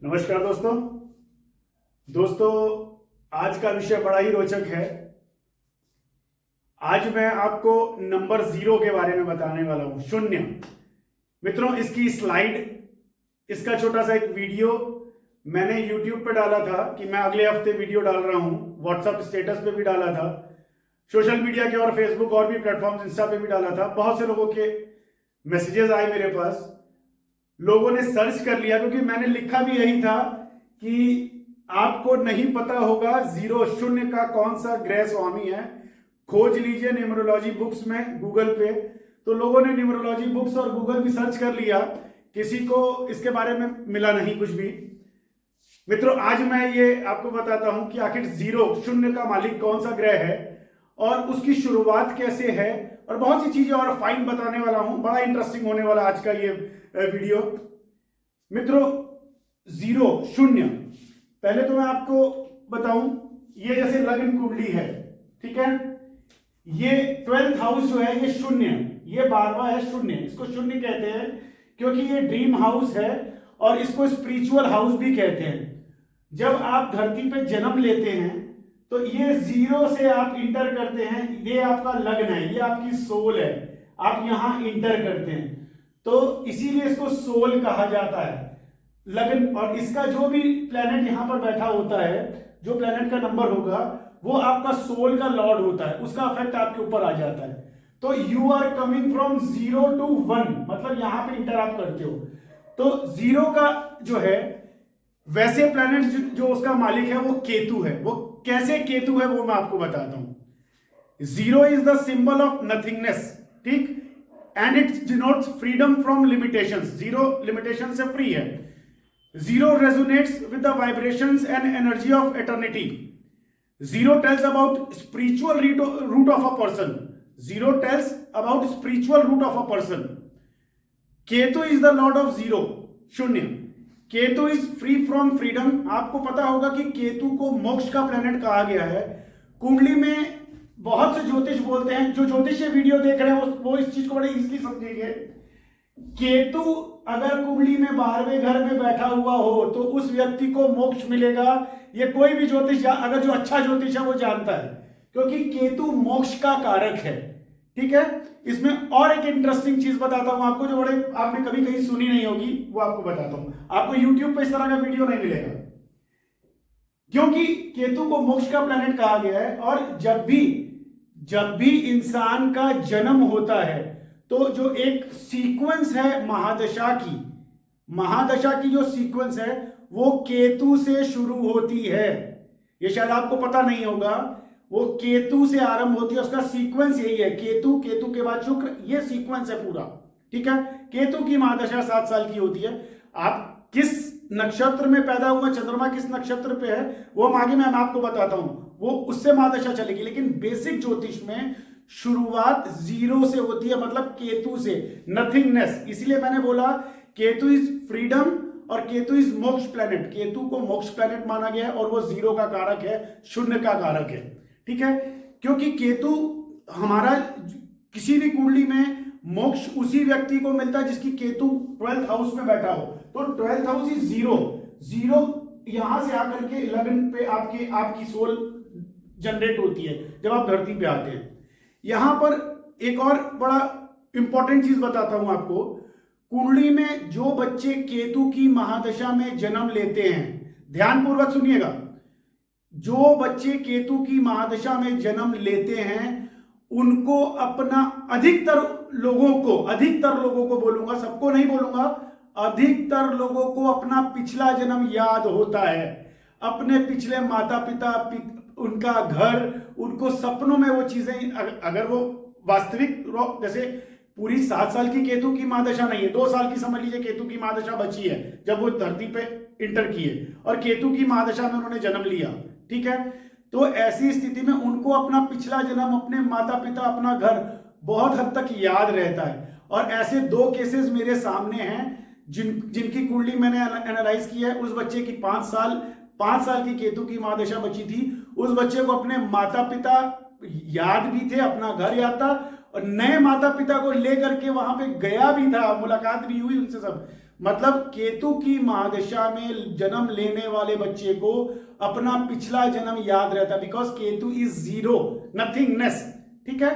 नमस्कार दोस्तों। आज का विषय बड़ा ही रोचक है। आज मैं आपको नंबर 0 के बारे में बताने वाला हूं, शून्य। मित्रों, इसकी स्लाइड, इसका छोटा सा एक वीडियो मैंने YouTube पे डाला था कि मैं अगले हफ्ते वीडियो डाल रहा हूं। व्हाट्सएप स्टेटस पे भी डाला था, सोशल मीडिया के और फेसबुक और भी प्लेटफॉर्म, इंस्टा पे भी डाला था। बहुत से लोगों के मैसेजेस आए मेरे पास, लोगों ने सर्च कर लिया, क्योंकि मैंने लिखा भी यही था कि आपको नहीं पता होगा जीरो, शून्य का कौन सा ग्रह स्वामी है, खोज लीजिए न्यूमरोलॉजी बुक्स में, गूगल पे। तो लोगों ने न्यूमरोलॉजी बुक्स और गूगल भी सर्च कर लिया, किसी को इसके बारे में मिला नहीं कुछ भी। मित्रों, आज मैं ये आपको बताता हूं कि आखिर जीरो, शून्य का मालिक कौन सा ग्रह है और उसकी शुरुआत कैसे है, और बहुत सी चीजें और फाइन बताने वाला हूं। बड़ा इंटरेस्टिंग होने वाला आज का ये वीडियो। मित्रों, जीरो, शून्य, पहले तो मैं आपको बताऊं, ये जैसे लग्न कुंडली है, ठीक है। ये 12th हाउस जो है ये शून्य, ये 12वां है शून्य। इसको शून्य कहते हैं क्योंकि ये ड्रीम हाउस है और इसको स्पिरिचुअल हाउस भी कहते हैं। जब आप धरती पे जन्म लेते हैं तो ये जीरो से आप इंटर करते हैं, ये आपका लग्न है, ये आपकी सोल है, आप यहां इंटर करते हैं, तो इसीलिए इसको सोल कहा जाता है, लग्न। और इसका जो भी प्लेनेट यहां पर बैठा होता है, जो प्लेनेट का नंबर होगा, वो आपका सोल का लॉर्ड होता है, उसका इफेक्ट आपके ऊपर आ जाता है। तो you are coming from 0 to 1, मतलब यहां पे इंटर आप करते हो। तो जीरो का जो है, वैसे प्लेनेट जो उसका मालिक है वो केतु है। वो कैसे केतु है वो मैं आपको बताता हूं। Zero is the symbol of nothingness, ठीक, and it denotes freedom from limitations. Zero limitation से फ्री है। Zero resonates with the vibrations and energy of eternity. Zero tells about spiritual root of a person. Zero tells about spiritual root of a person. Ketu is the lord of zero, शून्य। Ketu is free from freedom. आपको पता होगा कि केतु को मोक्ष का planet कहा गया है। कुंडली में बहुत से ज्योतिष बोलते हैं, जो ज्योतिष वीडियो देख रहे हैं वो इस चीज को बड़े इजीली समझेंगे। केतु अगर कुंडली में 12वें घर में बैठा हुआ हो तो उस व्यक्ति को मोक्ष मिलेगा। ये कोई भी ज्योतिष, अगर जो अच्छा ज्योतिष है वो जानता है, क्योंकि केतु मोक्ष का कारक है, ठीक है। इसमें और एक इंटरेस्टिंग चीज बताता हूं आपको, जो बड़े आपने कभी कहीं सुनी नहीं होगी, वो आपको बताता हूं। आपको YouTube पे इस तरह का वीडियो नहीं मिलेगा, क्योंकि केतु को मोक्ष का प्लेनेट कहा गया है। और जब भी इंसान का जन्म होता है तो जो एक सीक्वेंस है महादशा की जो सीक्वेंस है वो केतु से शुरू होती है। ये शायद आपको पता नहीं होगा, वो केतु से आरंभ होती है, उसका सीक्वेंस यही है, केतु के बाद शुक्र, ये सीक्वेंस है पूरा, ठीक है। केतु की महादशा 7 साल की होती है। आप किस नक्षत्र में पैदा हुआ, चंद्रमा किस नक्षत्र पे है, वो हम आगे मैं आपको बताता हूं, वो उससे महादशा चलेगी। लेकिन बेसिक ज्योतिष में शुरुआत जीरो से होती है, मतलब केतु से, नथिंगनेस। इसलिए मैंने बोला केतु इज फ्रीडम और केतु इज मोक्ष प्लेनेट। केतु को मोक्ष प्लेनेट माना गया है और वो जीरो का कारक है, शून्य का कारक है, ठीक है। क्योंकि केतु हमारा किसी भी कुंडली में मोक्ष उसी व्यक्ति को मिलता है जिसकी केतु 12th हाउस में बैठा हो। तो 12th हाउस इज जीरो। यहां से आकर के लग्न पे आपकी सोल जनरेट होती है जब आप धरती पे आते हैं। यहां पर एक और बड़ा इंपॉर्टेंट चीज बताता हूं आपको। कुंडली में जो बच्चे केतु की महादशा में जन्म लेते हैं, ध्यानपूर्वक सुनिएगा, जो बच्चे केतु की महादशा में जन्म लेते हैं उनको अपना, अधिकतर लोगों को बोलूंगा, सबको नहीं बोलूंगा, अधिकतर लोगों को अपना पिछला जन्म याद होता है। अपने पिछले माता पिता, उनका घर, उनको सपनों में वो चीजें, अगर वो वास्तविक, जैसे पूरी 7 साल की केतु की महादशा नहीं है, 2 साल की समझ लीजिए केतु की महादशा बची है जब वो धरती पे इंटर किए, और केतु की महादशा में उन्होंने जन्म लिया, ठीक है। तो ऐसी स्थिति में उनको अपना पिछला जन्म, अपने माता पिता, अपना घर बहुत हद तक याद रहता है। और ऐसे 2 केसेस मेरे सामने हैं जिनकी कुंडली मैंने एनालाइज की है। उस बच्चे की 5 साल की केतु की महादशा बची थी। उस बच्चे को अपने माता पिता याद भी थे, अपना घर याद था, और नए माता पिता को लेकर के वहां पे गया भी था, मुलाकात भी हुई उनसे सब, मतलब केतु की महादशा में जन्म लेने वाले बच्चे को अपना पिछला जन्म याद रहता है, because Ketu is zero, nothingness. ठीक है,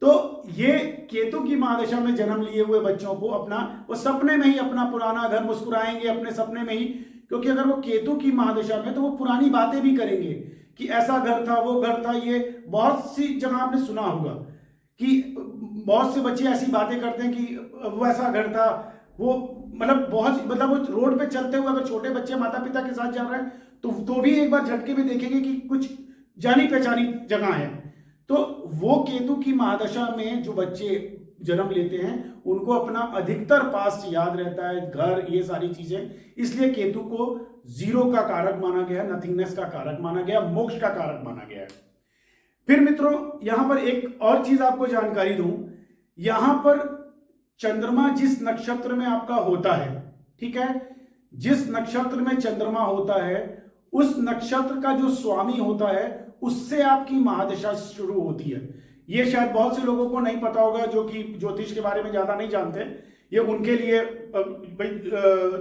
तो ये केतु की महादशा में जन्म लिए हुए बच्चों को अपना वो सपने में ही अपना पुराना घर मुस्कुराएंगे अपने सपने में ही, क्योंकि अगर वो केतु की महादशा में तो वो पुरानी बातें भी करेंगे कि ऐसा घर था, वो घर था। ये बहुत सी जगह आपने सुना होगा कि बहुत से बच्चे ऐसी बातें करते हैं कि वो ऐसा घर था, वो मतलब वो रोड पे चलते हुए अगर छोटे बच्चे माता पिता के साथ जा रहे हैं तो भी एक बार झटके में देखेंगे कि कुछ जानी पहचानी जगह है। तो वो केतु की महादशा में जो बच्चे जन्म लेते हैं उनको अपना अधिकतर पास्ट याद रहता है, घर, ये सारी चीजें। इसलिए केतु को जीरो का कारक माना गया, नथिंगनेस का कारक माना गया, मोक्ष का कारक माना गया है। फिर मित्रों यहां पर एक और चीज आपको जानकारी दूं, यहां पर चंद्रमा जिस नक्षत्र में आपका होता है, ठीक है, जिस नक्षत्र में चंद्रमा होता है उस नक्षत्र का जो स्वामी होता है उससे आपकी महादशा शुरू होती है। ये शायद बहुत से लोगों को नहीं पता होगा जो कि ज्योतिष के बारे में ज्यादा नहीं जानते। ये उनके लिए भाई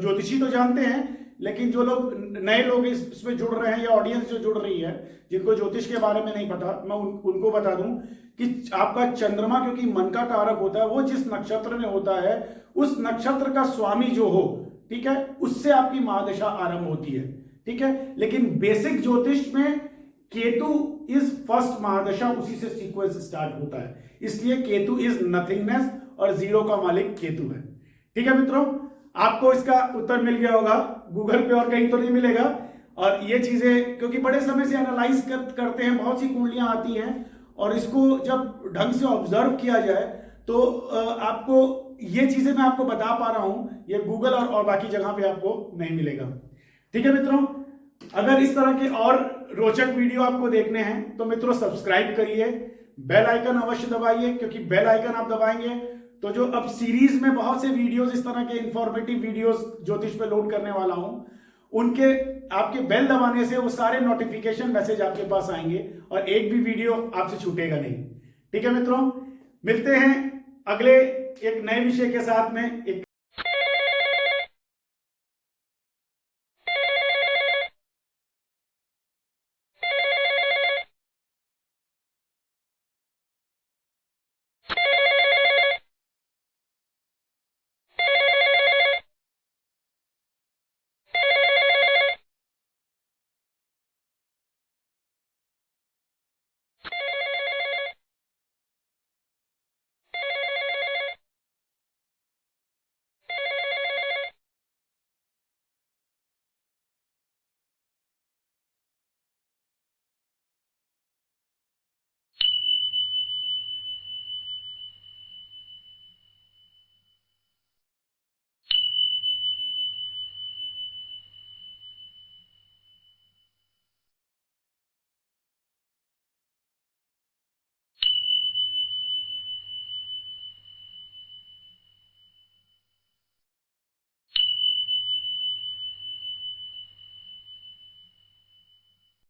ज्योतिषी तो जानते हैं, लेकिन जो लोग नए लोग इसमें जुड़ रहे हैं या ऑडियंस जो जुड़ रही है जिनको ज्योतिष के बारे में नहीं पता, मैं उनको बता दूं कि आपका चंद्रमा क्योंकि मन का कारक होता है, वो जिस नक्षत्र में होता है उस नक्षत्र का स्वामी जो हो, ठीक है, उससे आपकी महादशा आरंभ होती है। ठीक है, लेकिन बेसिक ज्योतिष में केतु इज फर्स्ट महादशा, उसी से सीक्वेंस स्टार्ट होता है, इसलिए केतु इज नथिंगनेस और जीरो का मालिक केतु है। ठीक है मित्रों, आपको इसका उत्तर मिल गया होगा, गूगल पे और कहीं तो नहीं मिलेगा। और ये चीजें क्योंकि बड़े समय से एनालाइज करते हैं, बहुत सी कुंडलियां आती हैं और इसको जब ढंग से ऑब्जर्व किया जाए तो आपको ये चीजें मैं आपको बता पा रहा हूं, ये गूगल और बाकी जगह पे आपको नहीं मिलेगा। ठीक है मित्रों, अगर इस तरह के और रोचक वीडियो आपको देखने हैं तो मित्रों सब्सक्राइब करिए, बेल आइकन अवश्य दबाइए, क्योंकि बेल आइकन आप दबाएंगे तो जो अब सीरीज में बहुत से वीडियोस, इस तरह के इंफॉर्मेटिव वीडियोस ज्योतिष पे लोड करने वाला हूं, उनके आपके बेल दबाने से वो सारे नोटिफिकेशन मैसेज आपके पास आएंगे और एक भी वीडियो आपसे छूटेगा नहीं। ठीक है मित्रों, मिलते हैं अगले एक नए विषय के साथ में। एक